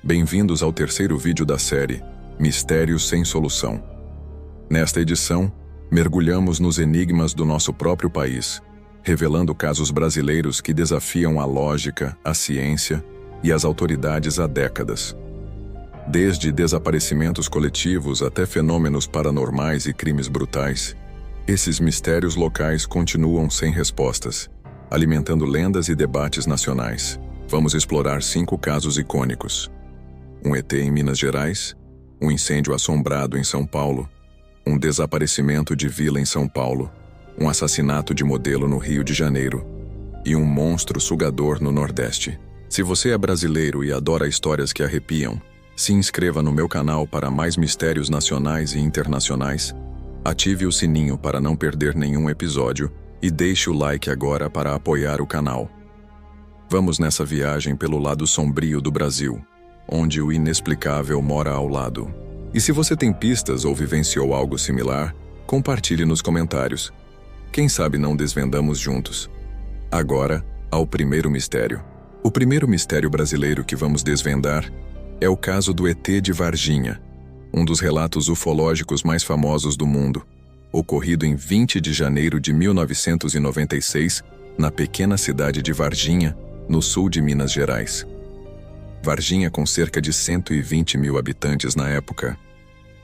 Bem-vindos ao terceiro vídeo da série Mistérios Sem Solução. Nesta edição, mergulhamos nos enigmas do nosso próprio país, revelando casos brasileiros que desafiam a lógica, a ciência e as autoridades há décadas. Desde desaparecimentos coletivos até fenômenos paranormais e crimes brutais, esses mistérios locais continuam sem respostas, alimentando lendas e debates nacionais. Vamos explorar 5 casos icônicos: um ET em Minas Gerais, um incêndio assombrado em São Paulo, um desaparecimento de vila em São Paulo, um assassinato de modelo no Rio de Janeiro e um monstro sugador no Nordeste. Se você é brasileiro e adora histórias que arrepiam, se inscreva no meu canal para mais mistérios nacionais e internacionais, ative o sininho para não perder nenhum episódio e deixe o like agora para apoiar o canal. Vamos nessa viagem pelo lado sombrio do Brasil, onde o inexplicável mora ao lado. E se você tem pistas ou vivenciou algo similar, compartilhe nos comentários. Quem sabe não desvendamos juntos. Agora, ao primeiro mistério. O primeiro mistério brasileiro que vamos desvendar é o caso do ET de Varginha, um dos relatos ufológicos mais famosos do mundo, ocorrido em 20 de janeiro de 1996, na pequena cidade de Varginha, no sul de Minas Gerais. Varginha, com cerca de 120 mil habitantes na época,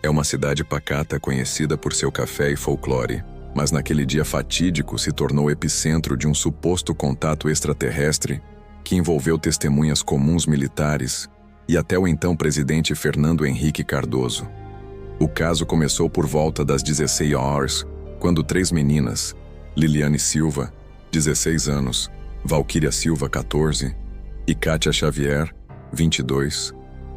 é uma cidade pacata conhecida por seu café e folclore, mas naquele dia fatídico se tornou epicentro de um suposto contato extraterrestre que envolveu testemunhas comuns militares e até o então presidente Fernando Henrique Cardoso. O caso começou por volta das 16 horas, quando 3 meninas, Liliane Silva, 16 anos, Valquíria Silva, 14, e Kátia Xavier, 22,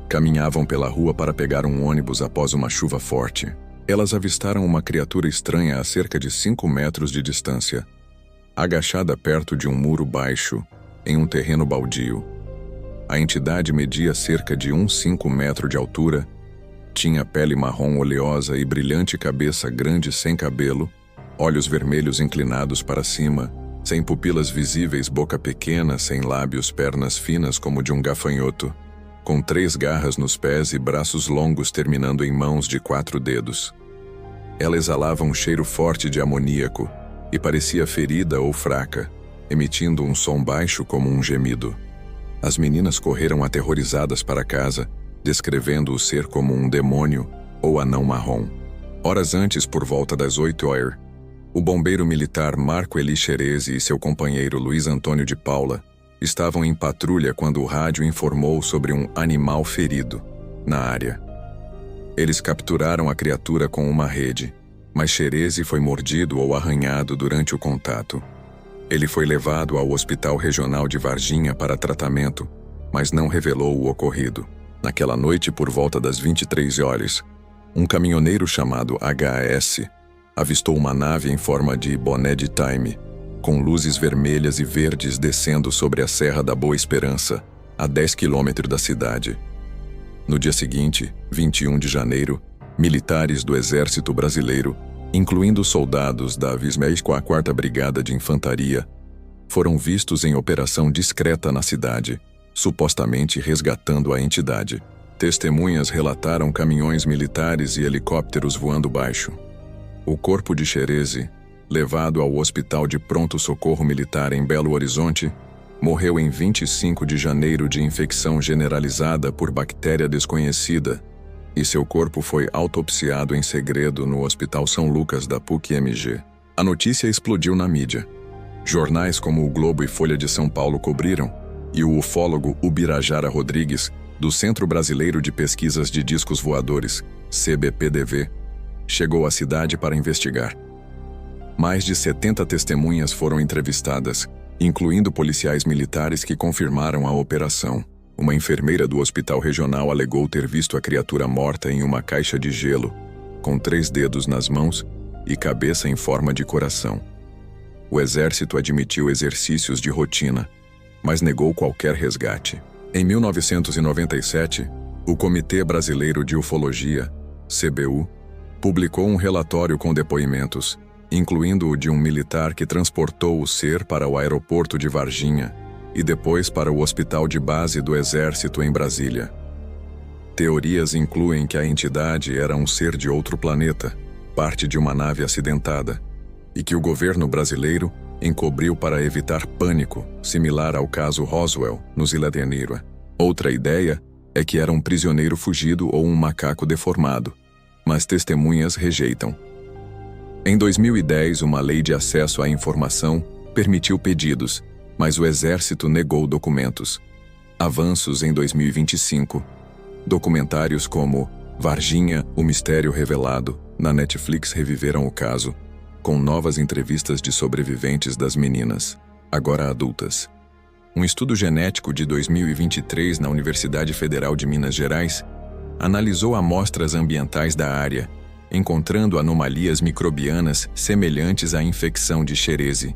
caminhavam pela rua para pegar um ônibus após uma chuva forte. Elas avistaram uma criatura estranha a cerca de 5 metros de distância, agachada perto de um muro baixo, em um terreno baldio. A entidade media cerca de 1,5 metros de altura, tinha pele marrom oleosa e brilhante cabeça grande sem cabelo, olhos vermelhos inclinados para cima, sem pupilas visíveis, boca pequena, sem lábios, pernas finas como de um gafanhoto, com 3 garras nos pés e braços longos terminando em mãos de 4 dedos. Ela exalava um cheiro forte de amoníaco e parecia ferida ou fraca, emitindo um som baixo como um gemido. As meninas correram aterrorizadas para casa, descrevendo o ser como um demônio ou anão marrom. Horas antes, por volta das 8 horas, o bombeiro militar Marco Eli Xerezi e seu companheiro Luiz Antônio de Paula estavam em patrulha quando o rádio informou sobre um animal ferido na área. Eles capturaram a criatura com uma rede, mas Xerezi foi mordido ou arranhado durante o contato. Ele foi levado ao Hospital Regional de Varginha para tratamento, mas não revelou o ocorrido. Naquela noite, por volta das 23 horas, um caminhoneiro chamado HAS avistou uma nave em forma de boné de time, com luzes vermelhas e verdes descendo sobre a Serra da Boa Esperança, a 10 quilômetros da cidade. No dia seguinte, 21 de janeiro, militares do Exército Brasileiro, incluindo soldados da 24ª Brigada de Infantaria, foram vistos em operação discreta na cidade, supostamente resgatando a entidade. Testemunhas relataram caminhões militares e helicópteros voando baixo. O corpo de Xerezi, levado ao Hospital de Pronto-Socorro Militar em Belo Horizonte, morreu em 25 de janeiro de infecção generalizada por bactéria desconhecida, e seu corpo foi autopsiado em segredo no Hospital São Lucas da PUC-MG. A notícia explodiu na mídia. Jornais como o Globo e Folha de São Paulo cobriram, e o ufólogo Ubirajara Rodrigues, do Centro Brasileiro de Pesquisas de Discos Voadores, CBPDV, chegou à cidade para investigar. Mais de 70 testemunhas foram entrevistadas, incluindo policiais militares que confirmaram a operação. Uma enfermeira do hospital regional alegou ter visto a criatura morta em uma caixa de gelo, com 3 dedos nas mãos e cabeça em forma de coração. O exército admitiu exercícios de rotina, mas negou qualquer resgate. Em 1997, o Comitê Brasileiro de Ufologia, CBU, publicou um relatório com depoimentos, incluindo o de um militar que transportou o ser para o aeroporto de Varginha e depois para o hospital de base do Exército em Brasília. Teorias incluem que a entidade era um ser de outro planeta, parte de uma nave acidentada, e que o governo brasileiro encobriu para evitar pânico, similar ao caso Roswell, nos Ilha de Janeiro. Outra ideia é que era um prisioneiro fugido ou um macaco deformado, mas testemunhas rejeitam. Em 2010, uma lei de acesso à informação permitiu pedidos, mas o Exército negou documentos. Avanços em 2025. Documentários como Varginha, o Mistério Revelado, na Netflix reviveram o caso, com novas entrevistas de sobreviventes das meninas, agora adultas. Um estudo genético de 2023 na Universidade Federal de Minas Gerais analisou amostras ambientais da área, encontrando anomalias microbianas semelhantes à infecção de Xerese,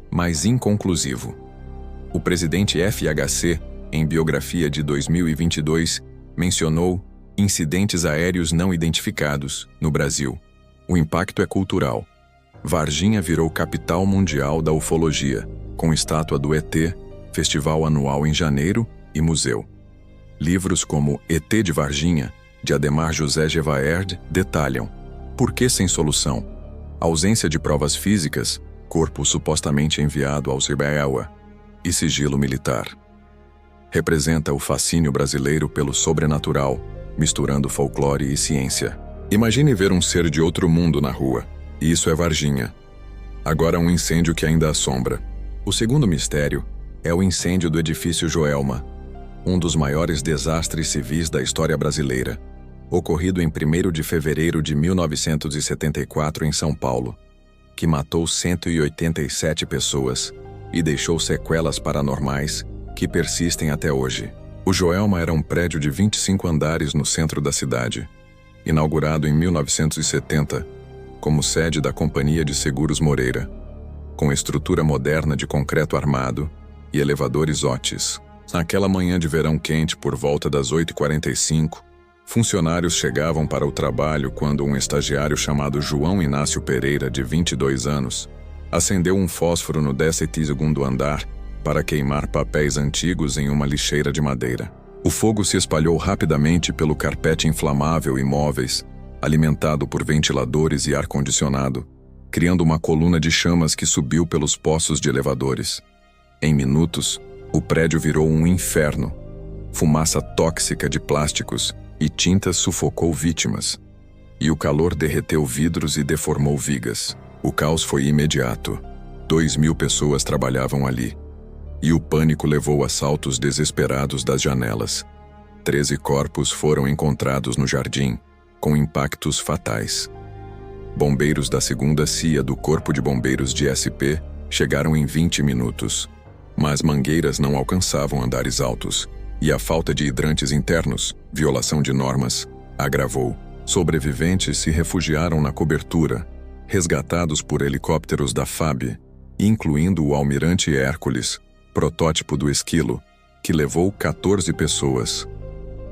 mas inconclusivo. O presidente FHC, em biografia de 2022, mencionou incidentes aéreos não identificados no Brasil. O impacto é cultural. Varginha virou capital mundial da ufologia, com estátua do ET, festival anual em janeiro e museu. Livros como ET de Varginha, de Ademar José Gevaerd, detalham por que sem solução, ausência de provas físicas, corpo supostamente enviado ao Israel e sigilo militar. Representa o fascínio brasileiro pelo sobrenatural, misturando folclore e ciência. Imagine ver um ser de outro mundo na rua, e isso é Varginha. Agora um incêndio que ainda assombra. O segundo mistério é o incêndio do edifício Joelma, um dos maiores desastres civis da história brasileira, ocorrido em 1º de fevereiro de 1974 em São Paulo, que matou 187 pessoas e deixou sequelas paranormais que persistem até hoje. O Joelma era um prédio de 25 andares no centro da cidade, inaugurado em 1970 como sede da Companhia de Seguros Moreira, com estrutura moderna de concreto armado e elevadores Otis. Naquela manhã de verão quente, por volta das 8h45, funcionários chegavam para o trabalho quando um estagiário chamado João Inácio Pereira, de 22 anos, acendeu um fósforo no 12º andar para queimar papéis antigos em uma lixeira de madeira. O fogo se espalhou rapidamente pelo carpete inflamável e móveis, alimentado por ventiladores e ar-condicionado, criando uma coluna de chamas que subiu pelos poços de elevadores. Em minutos, o prédio virou um inferno. Fumaça tóxica de plásticos e tintas sufocou vítimas. E o calor derreteu vidros e deformou vigas. O caos foi imediato. 2.000 pessoas trabalhavam ali. E o pânico levou a saltos desesperados das janelas. 13 corpos foram encontrados no jardim, com impactos fatais. Bombeiros da 2ª CIA do Corpo de Bombeiros de SP chegaram em 20 minutos. Mas mangueiras não alcançavam andares altos, e a falta de hidrantes internos, violação de normas, agravou. Sobreviventes se refugiaram na cobertura, resgatados por helicópteros da FAB, incluindo o Almirante Hércules, protótipo do Esquilo, que levou 14 pessoas.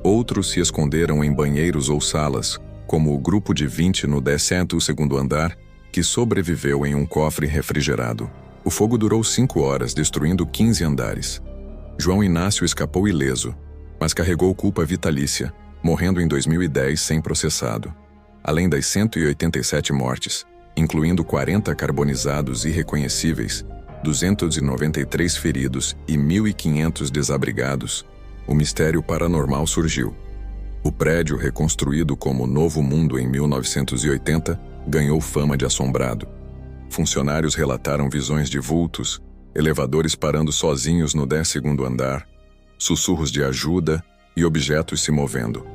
Outros se esconderam em banheiros ou salas, como o grupo de 20 no 12º andar, que sobreviveu em um cofre refrigerado. O fogo durou 5 horas, destruindo 15 andares. João Inácio escapou ileso, mas carregou culpa vitalícia, morrendo em 2010 sem processado. Além das 187 mortes, incluindo 40 carbonizados irreconhecíveis, 293 feridos e 1.500 desabrigados, o mistério paranormal surgiu. O prédio, reconstruído como Novo Mundo em 1980, ganhou fama de assombrado. Funcionários relataram visões de vultos, elevadores parando sozinhos no 10º andar, sussurros de ajuda e objetos se movendo.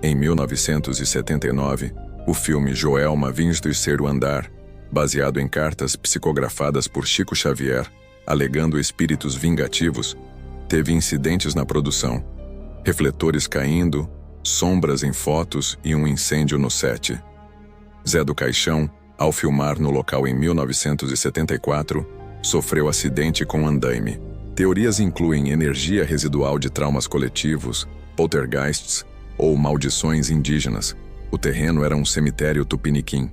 Em 1979, o filme Joelma, Vins do Terceiro Andar, baseado em cartas psicografadas por Chico Xavier, alegando espíritos vingativos, teve incidentes na produção, refletores caindo, sombras em fotos e um incêndio no set. Zé do Caixão, ao filmar no local em 1974, sofreu acidente com andaime. Teorias incluem energia residual de traumas coletivos, poltergeists ou maldições indígenas. O terreno era um cemitério tupiniquim.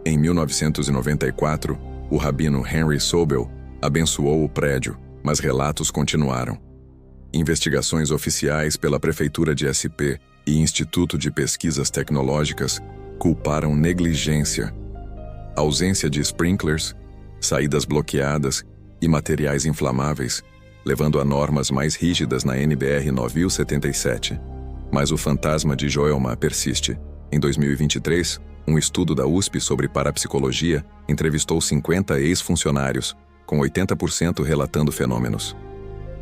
Em 1994, o rabino Henry Sobel abençoou o prédio, mas relatos continuaram. Investigações oficiais pela Prefeitura de SP e Instituto de Pesquisas Tecnológicas culparam negligência, ausência de sprinklers, saídas bloqueadas e materiais inflamáveis, levando a normas mais rígidas na NBR 9077. Mas o fantasma de Joelma persiste. Em 2023, um estudo da USP sobre parapsicologia entrevistou 50 ex-funcionários, com 80% relatando fenômenos.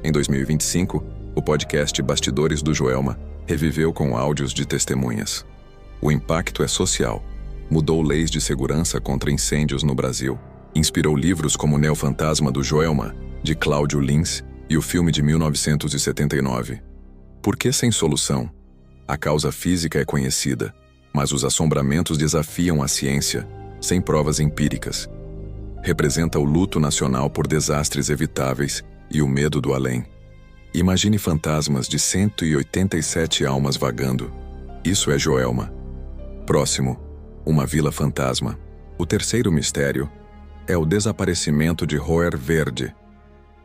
Em 2025, o podcast Bastidores do Joelma reviveu com áudios de testemunhas. O impacto é social. Mudou leis de segurança contra incêndios no Brasil. Inspirou livros como Neofantasma do Joelma, de Cláudio Lins, e o filme de 1979. Por que sem solução? A causa física é conhecida, mas os assombramentos desafiam a ciência, sem provas empíricas. Representa o luto nacional por desastres evitáveis e o medo do além. Imagine fantasmas de 187 almas vagando. Isso é Joelma. Próximo, uma vila fantasma. O terceiro mistério é o desaparecimento de Roer Verde,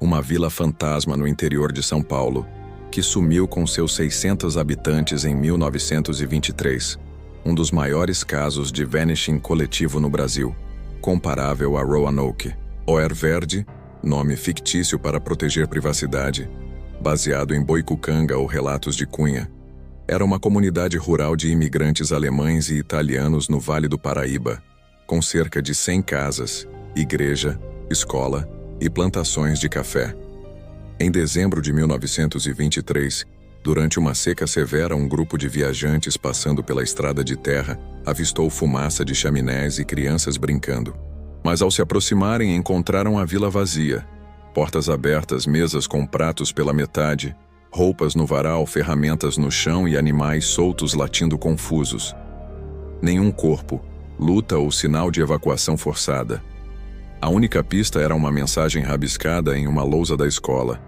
uma vila fantasma no interior de São Paulo, que sumiu com seus 600 habitantes em 1923, um dos maiores casos de vanishing coletivo no Brasil, comparável a Roanoke. Roer Verde, nome fictício para proteger privacidade, baseado em Boicucanga ou relatos de Cunha, era uma comunidade rural de imigrantes alemães e italianos no Vale do Paraíba, com cerca de 100 casas, igreja, escola e plantações de café. Em dezembro de 1923, durante uma seca severa, um grupo de viajantes passando pela estrada de terra avistou fumaça de chaminés e crianças brincando. Mas ao se aproximarem, encontraram a vila vazia, portas abertas, mesas com pratos pela metade, roupas no varal, ferramentas no chão e animais soltos latindo confusos. Nenhum corpo, luta ou sinal de evacuação forçada. A única pista era uma mensagem rabiscada em uma lousa da escola.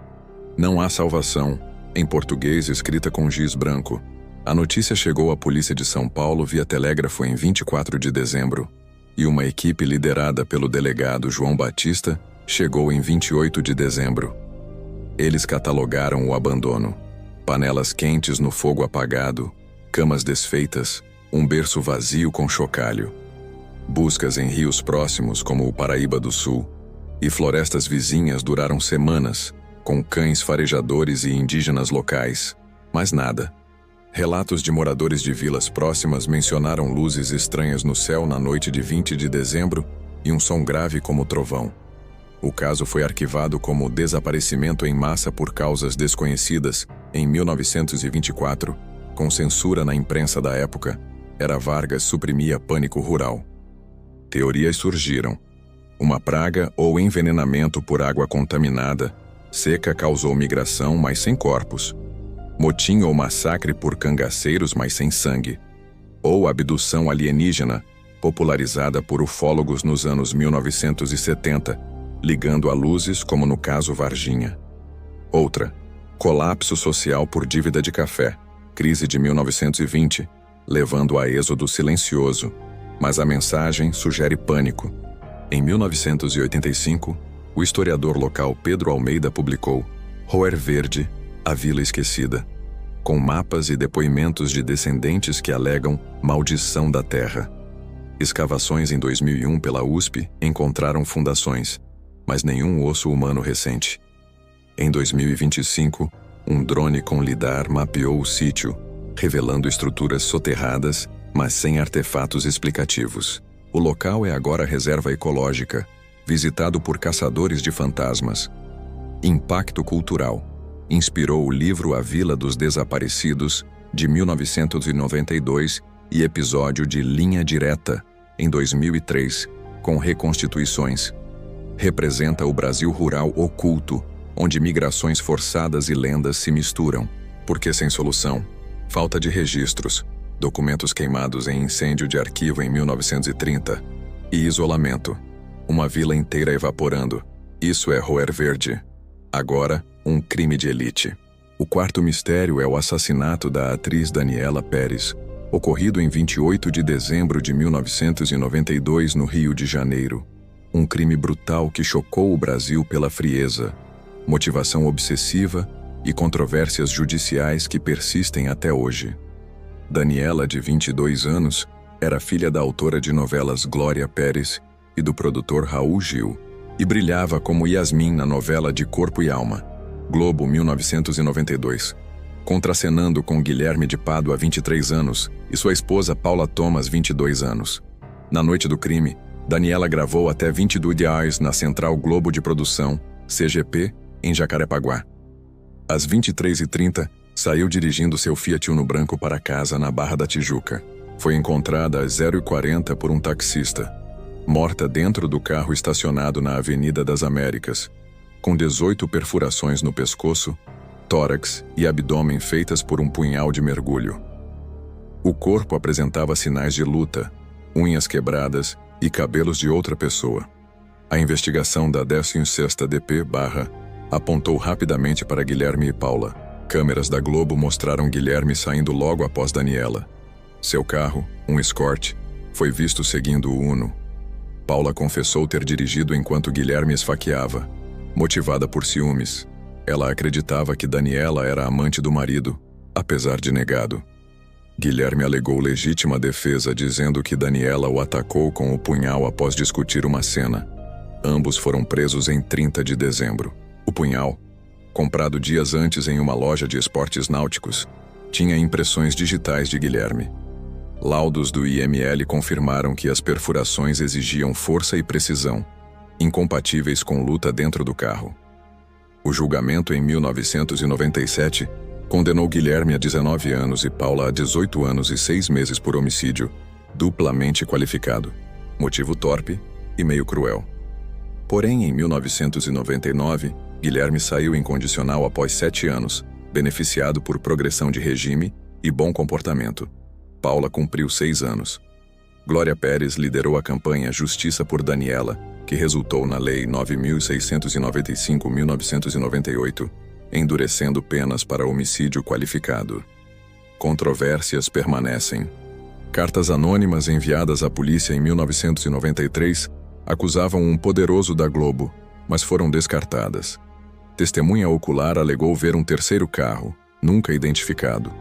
Não há salvação, em português escrita com giz branco. A notícia chegou à polícia de São Paulo via telégrafo em 24 de dezembro, e uma equipe liderada pelo delegado João Batista chegou em 28 de dezembro. Eles catalogaram o abandono. Panelas quentes no fogo apagado, camas desfeitas, um berço vazio com chocalho. Buscas em rios próximos, como o Paraíba do Sul, e florestas vizinhas duraram semanas, com cães farejadores e indígenas locais. Mas nada. Relatos de moradores de vilas próximas mencionaram luzes estranhas no céu na noite de 20 de dezembro e um som grave como trovão. O caso foi arquivado como desaparecimento em massa por causas desconhecidas em 1924, com censura na imprensa da época. Era Vargas suprimia pânico rural. Teorias surgiram. Uma praga ou envenenamento por água contaminada, seca causou migração, mas sem corpos. Motim ou massacre por cangaceiros, mas sem sangue. Ou abdução alienígena, popularizada por ufólogos nos anos 1970, ligando a luzes como no caso Varginha. Outra, colapso social por dívida de café, crise de 1920, levando a êxodo silencioso, mas a mensagem sugere pânico. Em 1985, o historiador local Pedro Almeida publicou Roer Verde, a Vila Esquecida, com mapas e depoimentos de descendentes que alegam maldição da terra. Escavações em 2001 pela USP encontraram fundações, mas nenhum osso humano recente. Em 2025, um drone com lidar mapeou o sítio, revelando estruturas soterradas, mas sem artefatos explicativos. O local é agora reserva ecológica, visitado por caçadores de fantasmas. Impacto cultural. Inspirou o livro A Vila dos Desaparecidos, de 1992, e episódio de Linha Direta, em 2003, com reconstituições. Representa o Brasil rural oculto, onde migrações forçadas e lendas se misturam. Porque sem solução? Falta de registros, documentos queimados em incêndio de arquivo em 1930, e isolamento. Uma vila inteira evaporando. Isso é Roer Verde. Agora, um crime de elite. O quarto mistério é o assassinato da atriz Daniela Pérez, ocorrido em 28 de dezembro de 1992 no Rio de Janeiro. Um crime brutal que chocou o Brasil pela frieza, motivação obsessiva e controvérsias judiciais que persistem até hoje. Daniela, de 22 anos, era filha da autora de novelas Glória Pérez e do produtor Raul Gil, e brilhava como Yasmin na novela De Corpo e Alma, Globo 1992, contracenando com Guilherme de Pádua, 23 anos, e sua esposa Paula Thomas, 22 anos. Na noite do crime, Daniela gravou até 22 dias na Central Globo de Produção, CGP, em Jacarepaguá. Às 23h30, saiu dirigindo seu Fiat Uno branco para casa na Barra da Tijuca. Foi encontrada às 0h40 por um taxista, morta dentro do carro estacionado na Avenida das Américas, com 18 perfurações no pescoço, tórax e abdômen feitas por um punhal de mergulho. O corpo apresentava sinais de luta, unhas quebradas e cabelos de outra pessoa. A investigação da 16ª DP apontou rapidamente para Guilherme e Paula. Câmeras da Globo mostraram Guilherme saindo logo após Daniela. Seu carro, um Escort, foi visto seguindo o Uno. Paula confessou ter dirigido enquanto Guilherme esfaqueava. Motivada por ciúmes, ela acreditava que Daniela era amante do marido, apesar de negado. Guilherme alegou legítima defesa, dizendo que Daniela o atacou com o punhal após discutir uma cena. Ambos foram presos em 30 de dezembro. O punhal, comprado dias antes em uma loja de esportes náuticos, tinha impressões digitais de Guilherme. Laudos do IML confirmaram que as perfurações exigiam força e precisão, incompatíveis com luta dentro do carro. O julgamento em 1997 condenou Guilherme a 19 anos e Paula a 18 anos e 6 meses por homicídio, duplamente qualificado, motivo torpe e meio cruel. Porém, em 1999, Guilherme saiu incondicional após 7 anos, beneficiado por progressão de regime e bom comportamento. Paula cumpriu 6 anos. Glória Pérez liderou a campanha Justiça por Daniela, que resultou na Lei 9.695/1998, endurecendo penas para homicídio qualificado. Controvérsias permanecem. Cartas anônimas enviadas à polícia em 1993 acusavam um poderoso da Globo, mas foram descartadas. Testemunha ocular alegou ver um terceiro carro, nunca identificado.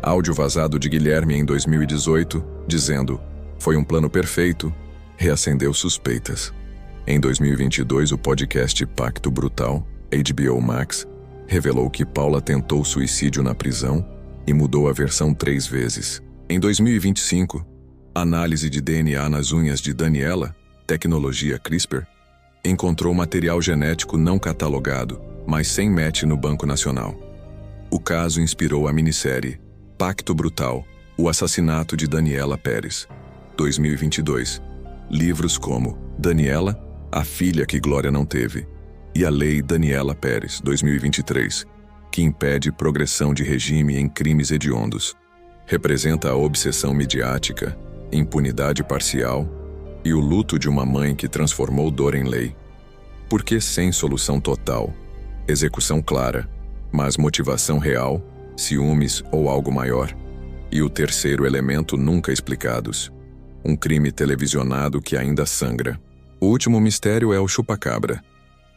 Áudio vazado de Guilherme em 2018, dizendo: "Foi um plano perfeito", reacendeu suspeitas. Em 2022, o podcast Pacto Brutal, HBO Max, revelou que Paula tentou suicídio na prisão e mudou a versão 3 vezes. Em 2025, análise de DNA nas unhas de Daniela, tecnologia CRISPR, encontrou material genético não catalogado, mas sem match no Banco Nacional. O caso inspirou a minissérie Pacto Brutal, o assassinato de Daniela Pérez, 2022. Livros como Daniela, a filha que Glória não teve, e a Lei Daniela Pérez, 2023, que impede progressão de regime em crimes hediondos. Representa a obsessão midiática, impunidade parcial e o luto de uma mãe que transformou dor em lei. Porque sem solução total, execução clara, mas motivação real, ciúmes ou algo maior. E o terceiro elemento nunca explicados. Um crime televisionado que ainda sangra. O último mistério é o chupacabra,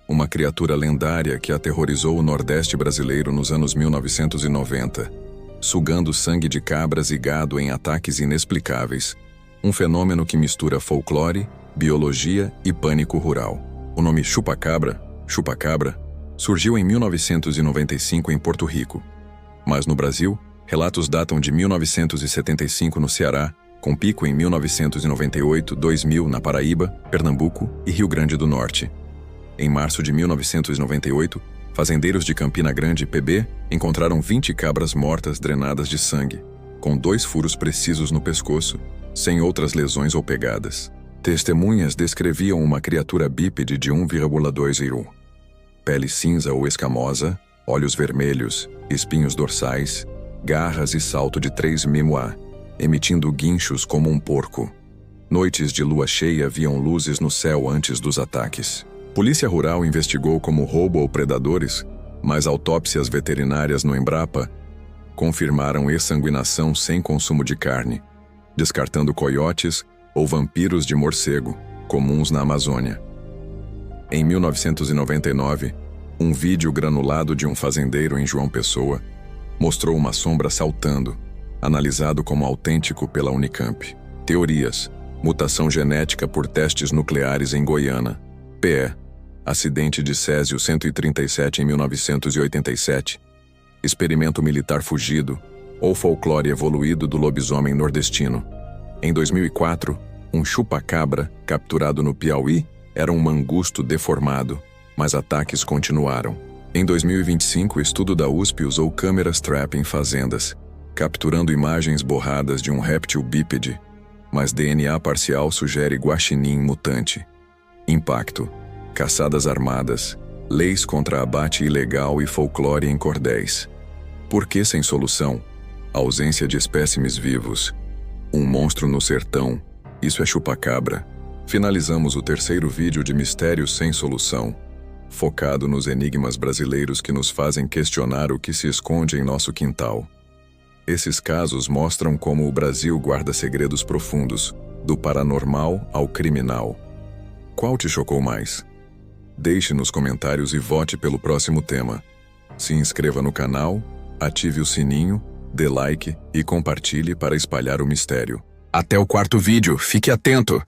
uma criatura lendária que aterrorizou o Nordeste brasileiro nos anos 1990, sugando sangue de cabras e gado em ataques inexplicáveis. Um fenômeno que mistura folclore, biologia e pânico rural. O nome chupacabra, surgiu em 1995 em Porto Rico. Mas no Brasil, relatos datam de 1975 no Ceará, com pico em 1998, 2000 na Paraíba, Pernambuco e Rio Grande do Norte. Em março de 1998, fazendeiros de Campina Grande, PB, encontraram 20 cabras mortas drenadas de sangue, com 2 furos precisos no pescoço, sem outras lesões ou pegadas. Testemunhas descreviam uma criatura bípede de 1,2 kg. Pele cinza ou escamosa, olhos vermelhos, espinhos dorsais, garras e salto de 3 mm, emitindo guinchos como um porco. Noites de lua cheia viam luzes no céu antes dos ataques. Polícia Rural investigou como roubo ou predadores, mas autópsias veterinárias no Embrapa confirmaram exsanguinação sem consumo de carne, descartando coiotes ou vampiros de morcego, comuns na Amazônia. Em 1999, um vídeo granulado de um fazendeiro em João Pessoa mostrou uma sombra saltando, analisado como autêntico pela Unicamp. Teorias: mutação genética por testes nucleares em Goiânia. PE: acidente de Césio 137 em 1987. Experimento militar fugido ou folclore evoluído do lobisomem nordestino. Em 2004, um chupa-cabra, capturado no Piauí, era um mangusto deformado, mas ataques continuaram. Em 2025, o estudo da USP usou câmeras trap em fazendas, capturando imagens borradas de um réptil bípede, mas DNA parcial sugere guaxinim mutante. Impacto: caçadas armadas, leis contra abate ilegal e folclore em cordéis. Por que sem solução? Ausência de espécimes vivos. Um monstro no sertão. Isso é chupa-cabra. Finalizamos o terceiro vídeo de Mistérios Sem Solução, focado nos enigmas brasileiros que nos fazem questionar o que se esconde em nosso quintal. Esses casos mostram como o Brasil guarda segredos profundos, do paranormal ao criminal. Qual te chocou mais? Deixe nos comentários e vote pelo próximo tema. Se inscreva no canal, ative o sininho, dê like e compartilhe para espalhar o mistério. Até o quarto vídeo, fique atento!